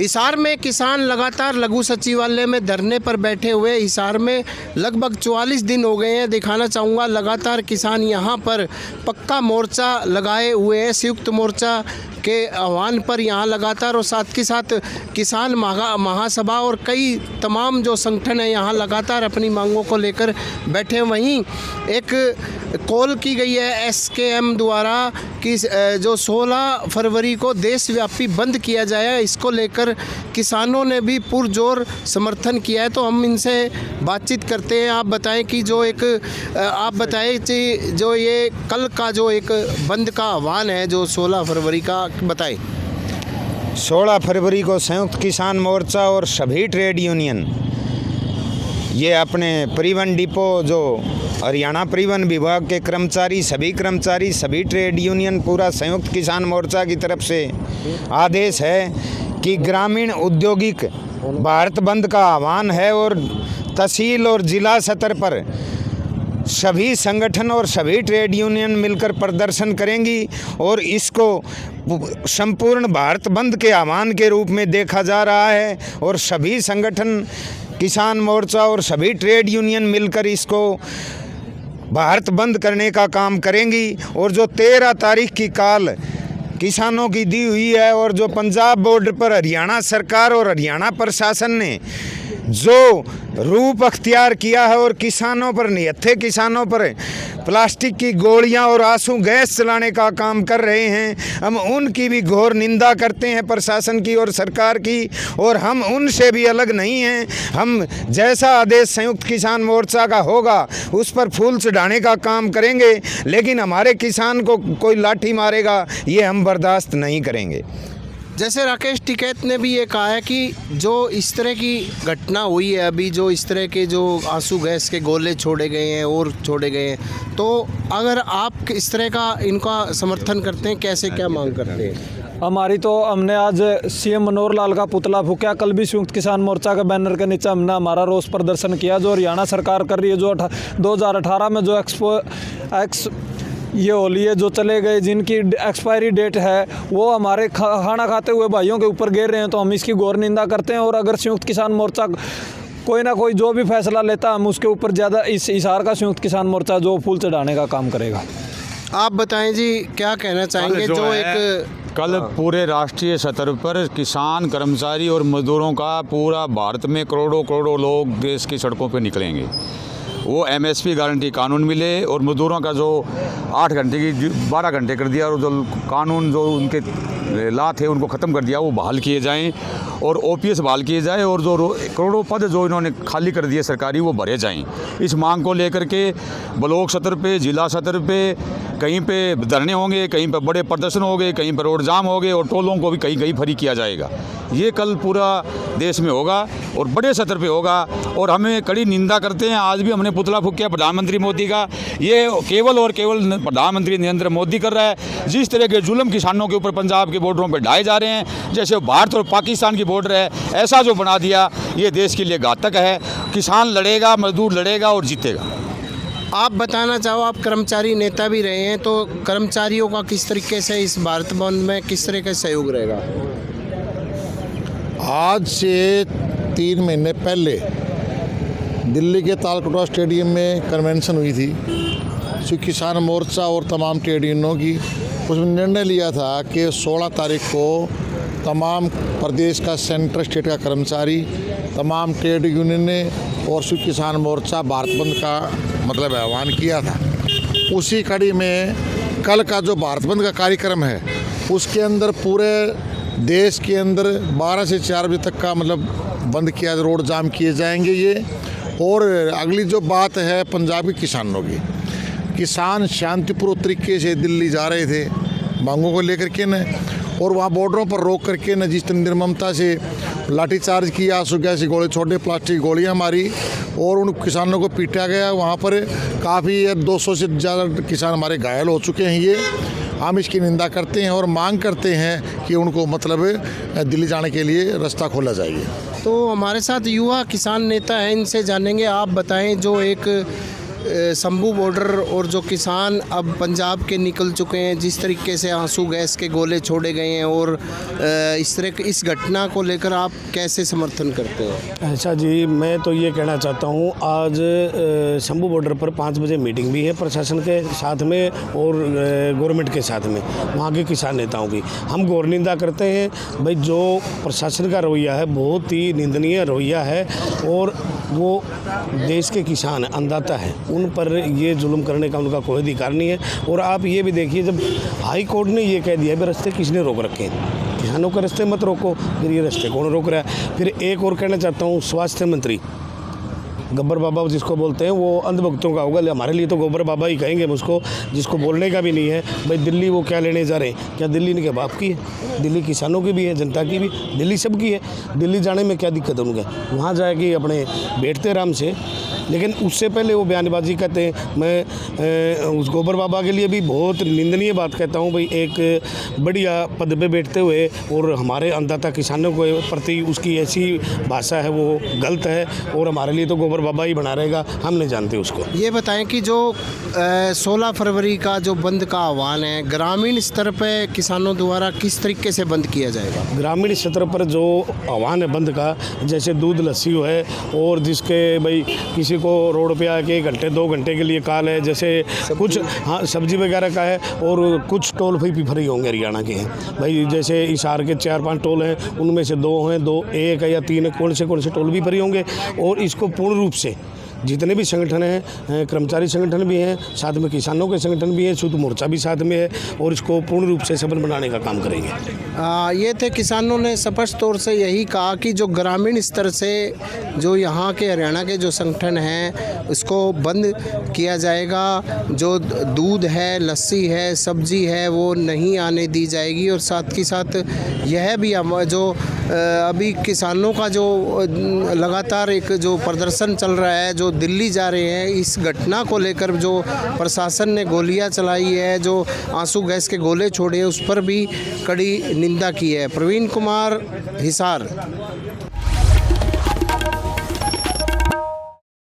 हिसार में किसान लगातार लघु सचिवालय में धरने पर बैठे हुए। हिसार में लगभग 44 दिन हो गए हैं। दिखाना चाहूँगा लगातार किसान यहाँ पर पक्का मोर्चा लगाए हुए हैं, संयुक्त मोर्चा के आह्वान पर यहाँ लगातार, और साथ के साथ किसान महासभा और कई तमाम जो संगठन हैं यहाँ लगातार अपनी मांगों को लेकर बैठे। वहीं एक कॉल की गई है SKM द्वारा कि जो 16 फरवरी को देशव्यापी बंद किया जाए, इसको लेकर किसानों ने भी पुरजोर समर्थन किया है। तो हम इनसे बातचीत करते हैं। आप बताएं कि जो ये कल का जो एक बंद का आह्वान है जो 16 फरवरी का, बताएं। 16 फरवरी को संयुक्त किसान मोर्चा और सभी ट्रेड यूनियन ये अपने परिवहन डिपो, जो हरियाणा परिवहन विभाग के कर्मचारी, सभी ट्रेड यूनियन, पूरा संयुक्त किसान मोर्चा की तरफ से आदेश है कि ग्रामीण औद्योगिक भारत बंद का आह्वान है और तहसील और जिला स्तर पर सभी संगठन और सभी ट्रेड यूनियन मिलकर प्रदर्शन करेंगी और इसको संपूर्ण भारत बंद के आह्वान के रूप में देखा जा रहा है। और सभी संगठन, किसान मोर्चा और सभी ट्रेड यूनियन मिलकर इसको भारत बंद करने का काम करेंगी। और जो 13 तारीख की काल किसानों की दी हुई है और जो पंजाब बॉर्डर पर हरियाणा सरकार और हरियाणा प्रशासन ने जो रूप अख्तियार किया है और किसानों पर, निहत्थे किसानों पर प्लास्टिक की गोलियां और आंसू गैस चलाने का काम कर रहे हैं, हम उनकी भी घोर निंदा करते हैं, प्रशासन की और सरकार की। और हम उनसे भी अलग नहीं हैं। हम जैसा आदेश संयुक्त किसान मोर्चा का होगा उस पर फूल चढ़ाने का काम करेंगे, लेकिन हमारे किसान को कोई लाठी मारेगा ये हम बर्दाश्त नहीं करेंगे। जैसे राकेश टिकैत ने भी ये कहा है कि जो इस तरह की घटना हुई है, अभी जो इस तरह के जो आंसू गैस के गोले छोड़े गए हैं और छोड़े गए हैं, तो अगर आप इस तरह का इनका समर्थन करते हैं, कैसे क्या मांग करते हैं? हमने आज CM मनोहर लाल का पुतला फूंका। कल भी संयुक्त किसान मोर्चा के बैनर के नीचे हमने हमारा रोष प्रदर्शन किया। जो हरियाणा सरकार कर रही है, जो 2018 में जो ये होली है जो चले गए, जिनकी एक्सपायरी डेट है, वो हमारे खाना खाते हुए भाइयों के ऊपर गिर रहे हैं, तो हम इसकी घोर निंदा करते हैं। और अगर संयुक्त किसान मोर्चा कोई ना कोई जो भी फैसला लेता, हम उसके ऊपर ज़्यादा इस हिसार का संयुक्त किसान मोर्चा जो फूल चढ़ाने का काम करेगा। आप बताएं जी, क्या कहना चाहेंगे? जो एक कल पूरे राष्ट्रीय स्तर पर किसान, कर्मचारी और मजदूरों का पूरा भारत में करोड़ों लोग देश की सड़कों पर निकलेंगे। वो MSP गारंटी कानून मिले और मजदूरों का जो 8 घंटे की 12 घंटे कर दिया, और जो कानून जो उनके ला थे उनको ख़त्म कर दिया, वो बहाल किए जाएं और OPS बहाल किए जाए, और जो करोड़ों पद जो इन्होंने खाली कर दिए सरकारी, वो भरे जाएं। इस मांग को लेकर के ब्लॉक स्तर पे, जिला स्तर पे कहीं पे धरने होंगे, कहीं पर बड़े प्रदर्शन होंगे, कहीं पर रोड जाम होंगे, और टोलों को भी कहीं फ्री किया जाएगा। ये कल पूरा देश में होगा और बड़े स्तर पे होगा। और हमें कड़ी निंदा करते हैं। आज भी हमने पुतला फूंका प्रधानमंत्री मोदी का। ये केवल और केवल प्रधानमंत्री नरेंद्र मोदी कर रहा है। जिस तरह के जुल्म किसानों के ऊपर पंजाब के बॉर्डरों पर ढाए जा रहे हैं, जैसे भारत और पाकिस्तान की बॉर्डर है, ऐसा जो बना दिया, ये देश के लिए घातक है। किसान लड़ेगा, मजदूर लड़ेगा और जीतेगा। आप बताना चाहो, आप कर्मचारी नेता भी रहे हैं, तो कर्मचारियों का किस तरीके से इस भारत बंद में किस तरह का सहयोग रहेगा? आज से 3 महीने पहले दिल्ली के तालकटोरा स्टेडियम में कन्वेंशन हुई थी संयुक्त किसान मोर्चा और तमाम ट्रेड यूनियनों की। उसमें निर्णय लिया था कि 16 तारीख को तमाम प्रदेश का, सेंट्रल स्टेट का कर्मचारी, तमाम ट्रेड यूनियन ने और संयुक्त किसान मोर्चा भारत बंद का मतलब आह्वान किया था। उसी कड़ी में कल का जो भारत बंद का कार्यक्रम है, उसके अंदर पूरे देश के अंदर 12 से 4 बजे तक का मतलब बंद किया, रोड जाम किए जाएंगे ये। और अगली जो बात है पंजाब के किसानों की, किसान शांतिपूर्ण तरीके से दिल्ली जा रहे थे मांगों को लेकर के न, और वहाँ बॉर्डरों पर रोक करके न जिस निर्ममता से लाठीचार्ज किया, आंसू गैस के गोले छोड़े, प्लास्टिक की गोलियाँ मारी और उन किसानों को पीटा गया। वहाँ पर काफ़ी 200 से ज़्यादा किसान हमारे घायल हो चुके हैं। ये हम इसकी निंदा करते हैं और मांग करते हैं कि उनको मतलब दिल्ली जाने के लिए रास्ता खोला जाएगा। तो हमारे साथ युवा किसान नेता हैं, इनसे जानेंगे। आप बताएं, जो एक शंभू बॉर्डर और जो किसान अब पंजाब के निकल चुके हैं, जिस तरीके से आंसू गैस के गोले छोड़े गए हैं, और इस घटना को लेकर आप कैसे समर्थन करते हो? अच्छा जी, मैं तो ये कहना चाहता हूँ, आज शंभू बॉर्डर पर 5 बजे मीटिंग भी है प्रशासन के साथ में और गवर्नमेंट के साथ में, वहाँ के किसान नेताओं की। हम घोर निंदा करते हैं भाई, जो प्रशासन का रवैया है बहुत ही निंदनीय रवैया है, और वो देश के किसान अन्नदाता है, उन पर ये जुल्म करने का उनका कोई अधिकार नहीं है। और आप ये भी देखिए, जब हाई कोर्ट ने ये कह दिया, रास्ते किसने रोक रखे हैं? किसानों के रास्ते मत रोको, फिर ये रास्ते कौन रोक रहा है? फिर एक और कहना चाहता हूँ, स्वास्थ्य मंत्री गब्बर बाबा जिसको बोलते हैं, वो अंधभक्तों का होगा, हमारे लिए तो गब्बर बाबा ही कहेंगे उसको, जिसको बोलने का भी नहीं है। भाई दिल्ली वो क्या लेने जा रहे हैं? क्या दिल्ली इनके बाप की है? दिल्ली किसानों की भी है, जनता की भी, दिल्ली सबकी है। दिल्ली जाने में क्या दिक्कत है उनके? वहाँ जाएगी अपने बैठते आराम से। लेकिन उससे पहले वो बयानबाजी कहते हैं। मैं उस गोबर बाबा के लिए भी बहुत निंदनीय बात कहता हूँ भाई, एक बढ़िया पद पे बैठते हुए और हमारे अन्नदाता किसानों के प्रति उसकी ऐसी भाषा है वो गलत है, और हमारे लिए तो गोबर बाबा ही बना रहेगा, हम नहीं जानते उसको। ये बताएं कि जो 16 फरवरी का जो बंद का आह्वान है, ग्रामीण स्तर पे किसानों द्वारा किस तरीके से बंद किया जाएगा? ग्रामीण स्तर पर जो आह्वान है बंद का, जैसे दूध लस्सी है, और जिसके भाई किसी को रोड पे आके 1 घंटे 2 घंटे के लिए कॉल है, जैसे कुछ हाँ सब्जी वगैरह का है, और कुछ टोल फ्री होंगे हरियाणा के हैं भाई। जैसे हिसार के 4-5 टोल हैं, उनमें से 2 हैं, 1 या 3 कौन से टोल भी फ्री होंगे। और इसको पूर्ण रूप से जितने भी संगठन हैं, कर्मचारी संगठन भी हैं, साथ में किसानों के संगठन भी हैं, शुद्ध मोर्चा भी साथ में है, और इसको पूर्ण रूप से सफल बनाने का काम करेंगे। ये थे किसानों ने स्पष्ट तौर से यही कहा कि जो ग्रामीण स्तर से जो यहाँ के हरियाणा के जो संगठन हैं उसको बंद किया जाएगा। जो दूध है, लस्सी है, सब्जी है, वो नहीं आने दी जाएगी। और साथ ही साथ यह भी जो अभी किसानों का जो लगातार एक जो प्रदर्शन चल रहा है, जो दिल्ली जा रहे हैं, इस घटना को लेकर जो प्रशासन ने गोलियां चलाई है, जो आंसू गैस के गोले छोड़े, उस पर भी कड़ी निंदा की है। प्रवीण कुमार, हिसार।